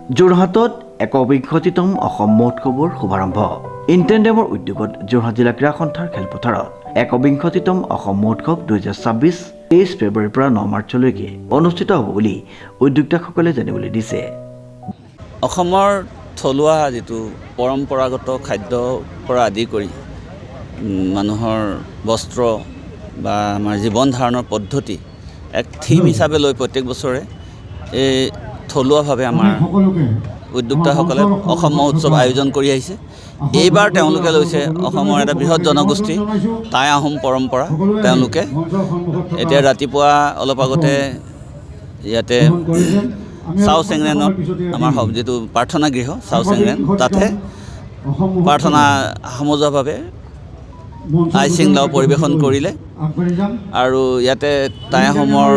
যোৰহাটত ১বিংশতিতম অসম মহোৎসৱৰ শুভাৰম্ভ। ইণ্টেণ্ডেমৰ উদ্যোগত যোৰহাট জিলা ক্ৰীড়া সন্থাৰ খেলপথাৰত ১বিংশতিতম অসম মহোৎসৱ ২০২৬ ২৩ ফেব্ৰুৱাৰীৰ পৰা ৯ মাৰ্চলৈকে অনুষ্ঠিত হ'ব বুলি উদ্যোক্তাসকলে জানিবলৈ দিছে। অসমৰ থলুৱা যিটো পৰম্পৰাগত খাদ্যৰ পৰা আদি কৰি মানুহৰ বস্ত্ৰ বা আমাৰ জীৱন ধাৰণৰ পদ্ধতি এক থিম হিচাপে লৈ প্ৰত্যেক বছৰে এই থলুৱাভাৱে আমাৰ উদ্যোক্তাসকলে অসম মহোৎসৱ আয়োজন কৰি আহিছে। এইবাৰ তেওঁলোকে লৈছে অসমৰ এটা বৃহৎ জনগোষ্ঠী টাই আহোম পৰম্পৰা। তেওঁলোকে এতিয়া ৰাতিপুৱা অলপ আগতে ইয়াতে চাও চেংৰেনত আমাৰ যিটো প্ৰাৰ্থনা গৃহ চাও চেংৰেন তাতে প্ৰাৰ্থনা সমজুৱাভাৱে আইচিংলাও পৰিৱেশন কৰিলে আৰু ইয়াতে টাই আহোমৰ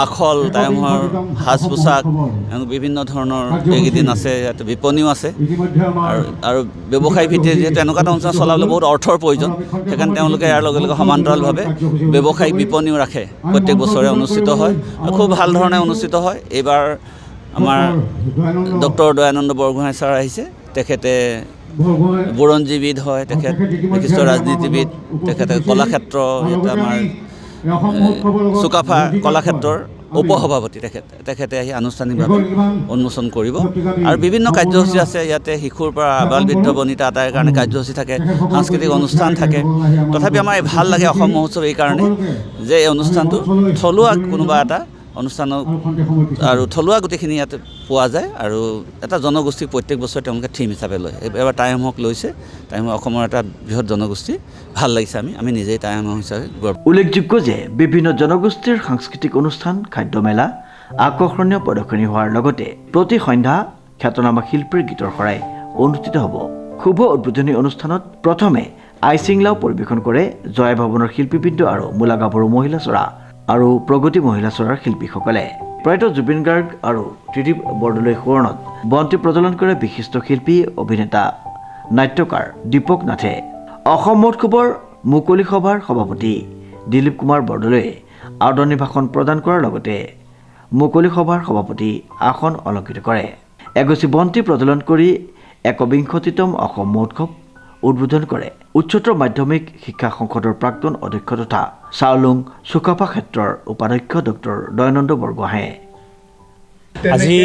আখল টাই আহোমৰ সাজ পোছাক বিভিন্ন ধৰণৰ এইকেইদিন আছে। ইয়াতে বিপণীও আছে আৰু ব্যৱসায়িক ভিত্তিত যিহেতু এনেকুৱা এটা অনুষ্ঠান চলাবলৈ বহুত অৰ্থৰ প্ৰয়োজন, সেইকাৰণে তেওঁলোকে ইয়াৰ লগে লগে সমান্তৰালভাৱে ব্যৱসায়িক বিপণীও ৰাখে। প্ৰত্যেক বছৰে অনুষ্ঠিত হয় আৰু খুব ভাল ধৰণে অনুষ্ঠিত হয়। এইবাৰ আমাৰ ডক্টৰ দয়ানন্দ বৰগোহাঁই ছাৰ আহিছে। তেখেতে বুৰঞ্জীবিদ হয়, তেখেত বিশিষ্ট ৰাজনীতিবিদ, তেখেতে কলাক্ষেত্ৰ আমাৰ চুকাফা কলাক্ষেত্ৰৰ উপসভাপতি তেখেতে আহি আনুষ্ঠানিকভাৱে উন্মোচন কৰিব আৰু বিভিন্ন কাৰ্যসূচী আছে। ইয়াতে শিশুৰ পৰা আবাল বৃদ্ধ বনিতা আদায়ৰ কাৰণে কাৰ্যসূচী থাকে, সাংস্কৃতিক অনুষ্ঠান থাকে। তথাপি আমাৰ ভাল লাগে অসম মহোৎসৱ এইকাৰণে যে এই অনুষ্ঠানটো থলুৱা কোনোবা এটা অনুষ্ঠানক আৰু থলুৱা গোটেইখিনি ইয়াতে পোৱা যায় আৰু এটা জনগোষ্ঠীক প্ৰত্যেক বছৰে তেওঁলোকে থিম হিচাপে লয়। এবাৰ টাই আহোমক লৈছে। টাই আহোম অসমৰ এটা বৃহৎ জনগোষ্ঠী, ভাল লাগিছে। আমি নিজেই টাই আহোম হিচাপে গৌৰৱ। উল্লেখযোগ্য যে বিভিন্ন জনগোষ্ঠীৰ সাংস্কৃতিক অনুষ্ঠান, খাদ্যমেলা, আকৰ্ষণীয় প্ৰদৰ্শনী হোৱাৰ লগতে প্ৰতি সন্ধ্যা খ্যাতনামা শিল্পীৰ গীতৰ শৰাই অনুষ্ঠিত হ'ব। শুভ উদ্বোধনী অনুষ্ঠানত প্ৰথমে আইচিংলাও পৰিৱেশন কৰে জয় ভৱনৰ শিল্পীবৃন্দ আৰু মূলা গাভৰু মহিলা চৰা আৰু প্ৰগতি মহিলা চৰাৰ শিল্পীসকলে। প্ৰয়াত জুবিন গাৰ্গ আৰু ত্ৰিদীপ বৰদলৈ সোঁৱৰণত বন্তি প্ৰজ্বলন কৰে বিশিষ্ট শিল্পী অভিনেতা নাট্যকাৰ দীপক নাথে। অসম মহোৎসৱৰ মুকলি সভাৰ সভাপতি দিলীপ কুমাৰ বৰদলৈয়ে আদৰণি ভাষণ প্ৰদান কৰাৰ লগতে মুকলি সভাৰ সভাপতি আসন অলংকৃত কৰে। এগছি বন্তি প্ৰজ্বলন কৰি ১বিংশতিতম অসম মহোৎসৱ উদ্বোধন কৰে উচ্চতৰ মাধ্যমিক শিক্ষা সংসদৰ প্ৰাক্তন অধ্যক্ষ তথা চাওলুং চুকাফা ক্ষেত্ৰৰ উপাধ্যক্ষ ডক্টৰ দয়ানন্দ বৰগোহাঁয়ে। আজি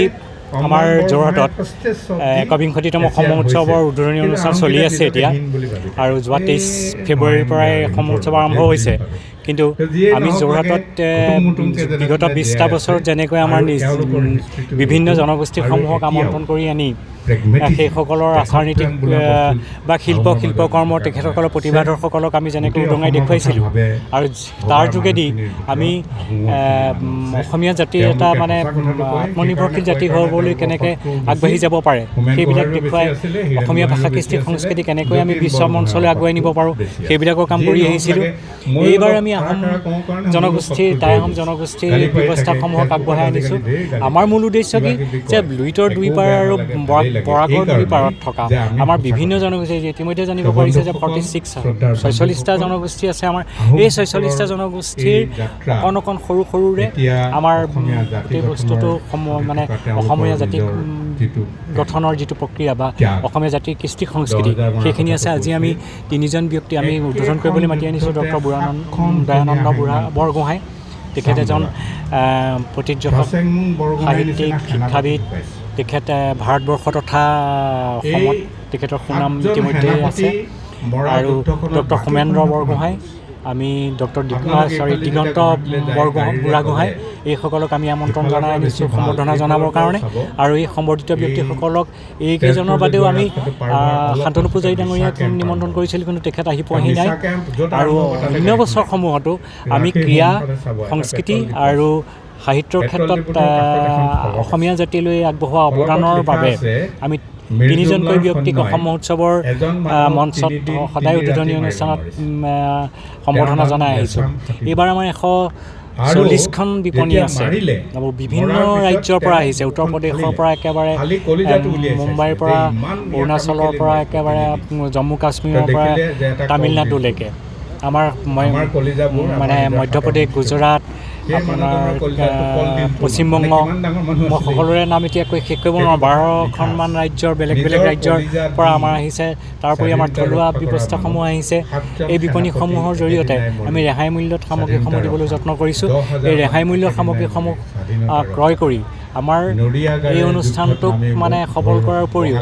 আমাৰ যোৰহাটত ১বিংশতিতম অসম মহোৎসৱৰ উদ্বোধনী অনুষ্ঠান চলি আছে এতিয়া আৰু যোৱা ২৩ ফেব্ৰুৱাৰীৰ পৰাই অসম মহোৎসৱ আৰম্ভ হৈছে। কিন্তু আমি যোৰহাটত বিগত ২০টা বছৰত যেনেকৈ আমাৰ বিভিন্ন জনগোষ্ঠীসমূহক আমন্ত্ৰণ কৰি আনি সেইসকলৰ আচাৰ নীতি বা শিল্পকৰ্ম তেখেতসকলৰ প্ৰতিভাধৰসকলক আমি যেনেকৈ উদঙাই দেখুৱাইছিলোঁ আৰু তাৰ যোগেদি আমি অসমীয়া জাতিৰ এটা মানে আত্মনিৰ্ভৰশীল জাতি হ'বলৈ কেনেকৈ আগবাঢ়ি যাব পাৰে সেইবিলাক দেখুৱাই অসমীয়া ভাষা কৃষ্টি সংস্কৃতি কেনেকৈ আমি বিশ্ব মঞ্চলৈ আগুৱাই নিব পাৰোঁ সেইবিলাকৰ কাম কৰি আহিছিলোঁ। এইবাৰ আমি আহোম জনগোষ্ঠীৰ টাই আহোম জনগোষ্ঠীৰ ব্যৱস্থাসমূহক আগবঢ়াই আনিছোঁ। আমাৰ মূল উদ্দেশ্য কি যে লুইতৰ দুই পাৰ আৰু বৰাকৰ দুই পাৰত থকা আমাৰ বিভিন্ন জনগোষ্ঠী ইতিমধ্যে জানিব পাৰিছে যে 46টা জনগোষ্ঠী আছে আমাৰ। এই 46টা জনগোষ্ঠীৰ অকণ সৰুৰে আমাৰ গোটেই বস্তুটো মানে অসমীয়া জাতিক গঠনৰ যিটো প্ৰক্ৰিয়া বা অসমীয়া জাতিৰ কৃষ্টি সংস্কৃতি সেইখিনি আছে। আজি আমি তিনিজন ব্যক্তি আমি উদ্বোধন কৰিবলৈ মাতি আনিছোঁ। ডক্টৰ দয়ানন্দ বৰগোহাঁই, তেখেত এজন প্ৰতীকজক সাহিত্যিক শিক্ষাবিদ। তেখেত ভাৰতবৰ্ষ তথা অসমত তেখেতৰ সুনাম ইতিমধ্যে আছে। আৰু ডক্টৰ সোমেন্দ্ৰ বৰগোহাঁই, আমি ডক্টৰ দিগন্ত বুঢ়াগোহাঁই, এইসকলক আমি আমন্ত্ৰণ জনাই আনিছোঁ সম্বৰ্ধনা জনাবৰ কাৰণে। আৰু এই সম্বৰ্ধিত ব্যক্তিসকলক এইকেইজনৰ বাদেও আমি শান্তনু পূজাৰী ডাঙৰীয়াক নিমন্ত্ৰণ কৰিছিলোঁ, কিন্তু তেখেত আহি পোৱাহি নাই। আৰু অন্য বছৰসমূহতো আমি ক্ৰীড়া সংস্কৃতি আৰু সাহিত্যৰ ক্ষেত্ৰত অসমীয়া জাতিলৈ আগবঢ়োৱা অৱদানৰ বাবে আমি তিনিজনকৈ ব্যক্তিক অসম মহোৎসৱৰ মঞ্চত সদায় উদ্বোধনী অনুষ্ঠানত সম্বৰ্ধনা জনাই আহিছোঁ। এইবাৰ আমাৰ 140খন বিপণী আছে। বিভিন্ন ৰাজ্যৰ পৰা আহিছে, উত্তৰ প্ৰদেশৰ পৰা একেবাৰে মুম্বাইৰ পৰা, অৰুণাচলৰ পৰা একেবাৰে জম্মু কাশ্মীৰৰ পৰা তামিলনাডুলৈকে আমাৰ মানে মধ্যপ্ৰদেশ, গুজৰাট, আপোনাৰ পশ্চিমবংগ, মই সকলোৰে নাম এতিয়া কৈ শেষ কৰিব নোৱাৰোঁ। 12খনমান ৰাজ্যৰ বেলেগ বেলেগ ৰাজ্যৰ পৰা আমাৰ আহিছে। তাৰোপৰি আমাৰ থলুৱা ব্যৱস্থাসমূহ আহিছে। এই বিপণীসমূহৰ জৰিয়তে আমি ৰেহাই মূল্যত সামগ্ৰীসমূহ দিবলৈ যত্ন কৰিছোঁ। এই ৰেহাই মূল্যৰ সামগ্ৰীসমূহ ক্ৰয় কৰি আমাৰ এই অনুষ্ঠানটোক মানে সবল কৰাৰ উপৰিও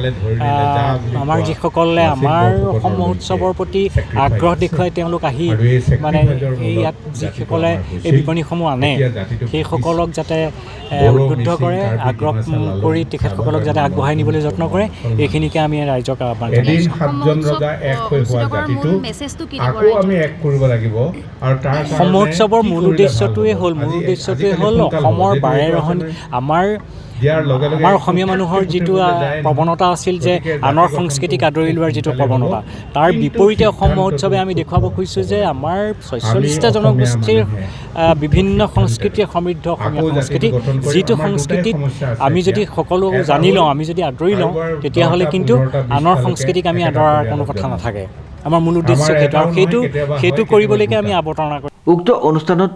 আমাৰ যিসকলে আমাৰ অসম মহোৎসৱৰ প্ৰতি আগ্ৰহ দেখুৱাই তেওঁলোক আহি মানে ইয়াত যিসকলে এই বিপণীসমূহ আনে সেইসকলক যাতে উদ্বুদ্ধ কৰে, আগ্ৰহ কৰি তেখেতসকলক যাতে আগবঢ়াই নিবলৈ যত্ন কৰে, এইখিনিকে আমি ৰাইজক আহ্বান জনাইছোঁ। অসম মহোৎসৱৰ মূল উদ্দেশ্যটোৱে হ'ল অসমৰ বাৰেৰহণী আমাৰ অসমীয়া মানুহৰ যিটো প্ৰৱণতা আছিল যে আনৰ সংস্কৃতিক আদৰি লোৱাৰ যিটো প্ৰৱণতা, তাৰ বিপৰীতে অসম মহোৎসৱে আমি দেখুৱাব খুজিছোঁ যে আমাৰ ৪৬টা জনগোষ্ঠীৰ বিভিন্ন সংস্কৃতিৰে সমৃদ্ধ অসমীয়া সংস্কৃতি, যিটো সংস্কৃতিত আমি যদি সকলো জানি লওঁ, আমি যদি আদৰি লওঁ, তেতিয়াহ'লে কিন্তু আনৰ সংস্কৃতিক আমি আদৰাৰ কোনো কথা নাথাকে। আমাৰ মূল উদ্দেশ্য সেইটো, আৰু সেইটো কৰিবলৈকে আমি অৱতাৰণা কৰিম। উক্ত অনুষ্ঠানত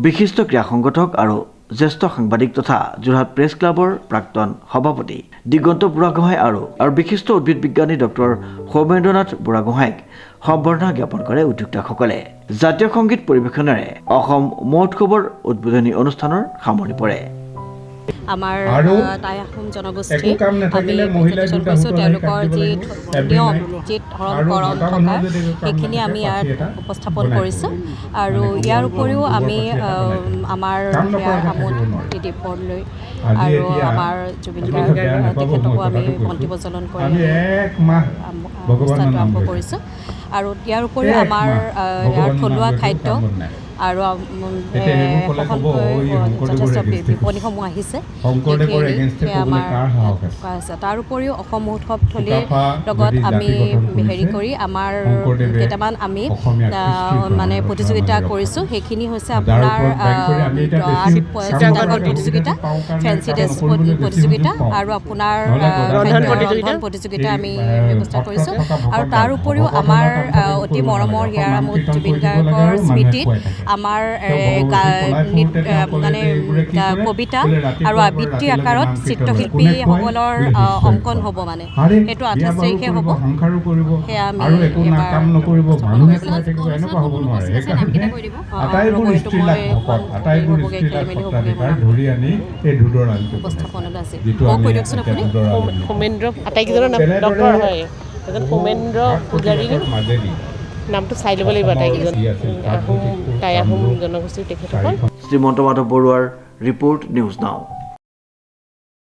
বিশিষ্ট ক্ৰীড়া সংগঠক আৰু জ্যেষ্ঠ সাংবাদিক তথা যোৰহাট প্ৰেছ ক্লাবৰ প্ৰাক্তন সভাপতি দিগন্ত বুঢ়াগোহাঁই আৰু বিশিষ্ট উদ্ভিদ বিজ্ঞানী ডক্টৰ সৌমেন্দ্ৰনাথ বুঢ়াগোহাঁইক সম্বৰ্ধনা জ্ঞাপন কৰে উদ্যোক্তাসকলে। জাতীয় সংগীত পৰিৱেশনেৰে অসম মহোৎসৱৰ উদ্বোধনী অনুষ্ঠানৰ সামৰণি পৰে। আমাৰ টাই আহোম জনগোষ্ঠী আমি প্ৰেজেণ্টেশ্যন কৰিছোঁ। তেওঁলোকৰ যি নিয়ম, যি ধৰণ কৰণ থকা সেইখিনি আমি ইয়াত উপস্থাপন কৰিছোঁ। আৰু ইয়াৰ উপৰিও আমি আমাৰ ইয়াৰ আমোদ দিদীপ বৰদলৈ আৰু আমাৰ জুবিন গাৰ্গ তেখেতকো আমি বন্তি প্ৰজ্বলন কৰি অনুষ্ঠানটো আৰম্ভ কৰিছোঁ। আৰু ইয়াৰ উপৰিও আমাৰ ইয়াৰ থলুৱা খাদ্য আৰু যথেষ্ট বিপণীসমূহ আহিছে, আমাৰ আছে। তাৰ উপৰিও অসম মহোৎসৱ থলীৰ লগত আমি হেৰি কৰি আমাৰ কেইটামান আমি মানে প্ৰতিযোগিতা কৰিছোঁ। সেইখিনি হৈছে আপোনাৰ চিত্ৰাংকন প্ৰতিযোগিতা, ফেঞ্চি ড্ৰেছ প্ৰতিযোগিতা আৰু আপোনাৰ ৰন্ধন প্ৰতিযোগিতা আমি ব্যৱস্থা কৰিছোঁ। আৰু তাৰ উপৰিও আমাৰ অতি মৰমৰ হিয়াৰ আমোদ জুবিন গাৰ্গৰ স্মৃতিত আমাৰ মানে কবিতা আৰু আবৃত্তিৰ আকাৰত চিত্ৰশিল্পীসকলৰ অংকন হ'ব, মানে সেইটো 28 তাৰিখে হ'ব। সেয়া আমি উপস্থাপনলৈ আছে। কৈ দিয়কচোন আপুনি। সৌমেন্দ্ৰ আটাইকেইজনৰ নাম ডক্টৰ হয়, এজন সৌমেন্দ্ৰ পূজাৰীৰ নামটো চাই ল'ব লাগিব। আটাইকেইজন টাই আহোম জনগোষ্ঠীৰ তেখেতসকল। শ্ৰীমন্ত মাধৱ বৰুৱাৰ ৰিপৰ্ট, নিউজ নাও।